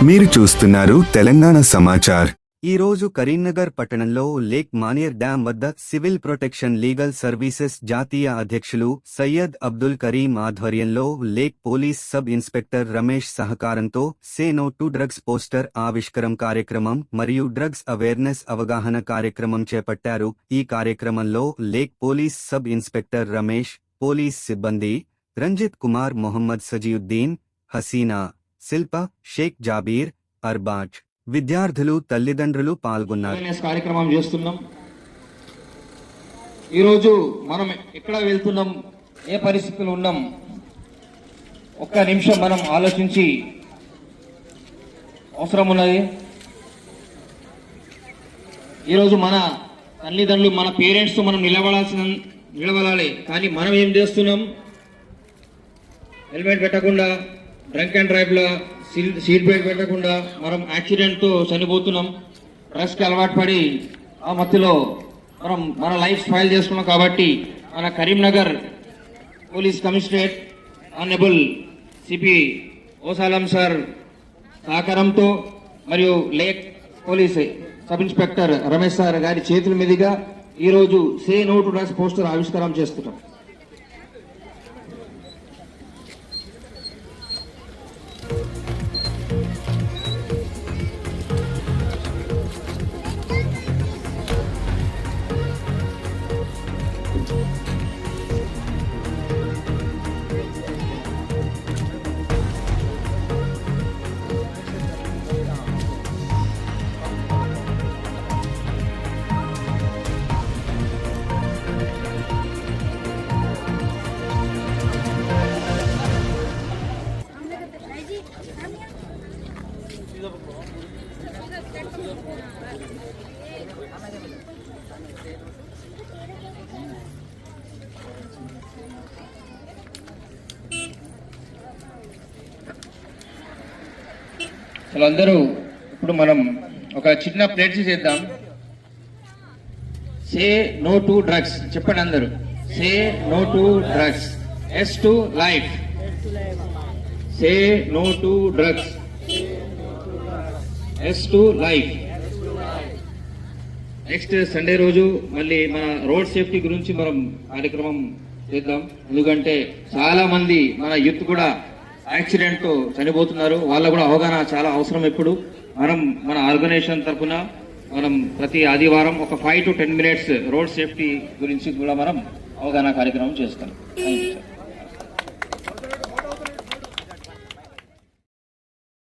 మీరు చూస్తున్నారు తెలంగాణ సమాచార్. ఈ రోజు కరీంనగర్ పట్టణంలో లేక్ మానేర్ డ్యాం వద్ద సివిల్ ప్రొటెక్షన్ లీగల్ సర్వీసెస్ జాతీయ అధ్యక్షులు సయ్యద్ అబ్దుల్ కరీం ఆధ్వర్యంలో lake police sub inspector Ramesh సహకారంతో say no to drugs poster ఆవిష్కరణ కార్యక్రమం మరియు డ్రగ్స్ అవేర్నెస్ అవగాహన కార్యక్రమం చేపట్టారు. ఈ కార్యక్రమంలో lake police sub inspector Ramesh, police సిబ్బంది రంజిత్ కుమార్, మొహమ్మద్ సజీయుద్దీన్, హసీనా, శిల్ప, షేక్ జాబీర్, అర్బాజ్, విద్యార్థులు, తల్లిదండ్రులు పాల్గొన్నారు. కార్యక్రమం చేస్తున్నాం. ఈరోజు మనం ఎక్కడ వెళ్తున్నాం, ఏ పరిస్థితులు ఉన్నాం, ఒక్క నిమిషం మనం ఆలోచించి అవసరం ఉన్నది. ఈరోజు మన తల్లిదండ్రులు, మన పేరెంట్స్తో మనం నిలబడాలి. కానీ మనం ఏం చేస్తున్నాం? హెల్మెట్ పెట్టకుండా, డ్రంక్ అండ్ డ్రైవ్లో సీట్ బెల్ట్ పెట్టకుండా మనం యాక్సిడెంట్తో చనిపోతున్నాం. డ్రగ్స్కి అలవాటు పడి ఆ మధ్యలో మనం మన లైఫ్ స్పాయిల్ చేసుకున్నాం. కాబట్టి మన Karimnagar police commissionerate honourable CP ఓసాలం సార్ సహకారంతో మరియు lake police sub inspector Ramesh sir గారి చేతుల మీదుగా ఈరోజు say no to drugs poster ఆవిష్కారం చేస్తున్నాం. అందరూ ఇప్పుడు మనం ఒక చిన్న ప్లేట్ చేద్దాం. సే నో టు డ్రగ్స్ చెప్పండి అందరూ. Say no to drugs, yes to life. Say no to drugs, yes to life. Next Sunday రోజు మళ్ళీ మన రోడ్ సేఫ్టీ గురించి మనం కార్యక్రమం చేద్దాం. ఎందుకంటే చాలా మంది మన యూత్ కూడా యాక్సిడెంట్ తో చనిపోతున్నారు. వాళ్ళ కూడా అవగాహన చాలా అవసరం. ఇప్పుడు మనం మన ఆర్గనైజేషన్ తరఫున మనం ప్రతి ఆదివారం ఒక 5 to 10 minutes రోడ్ సేఫ్టీ గురించి కూడా మనం అవగాహన కార్యక్రమం చేస్తాం. Thank you sir.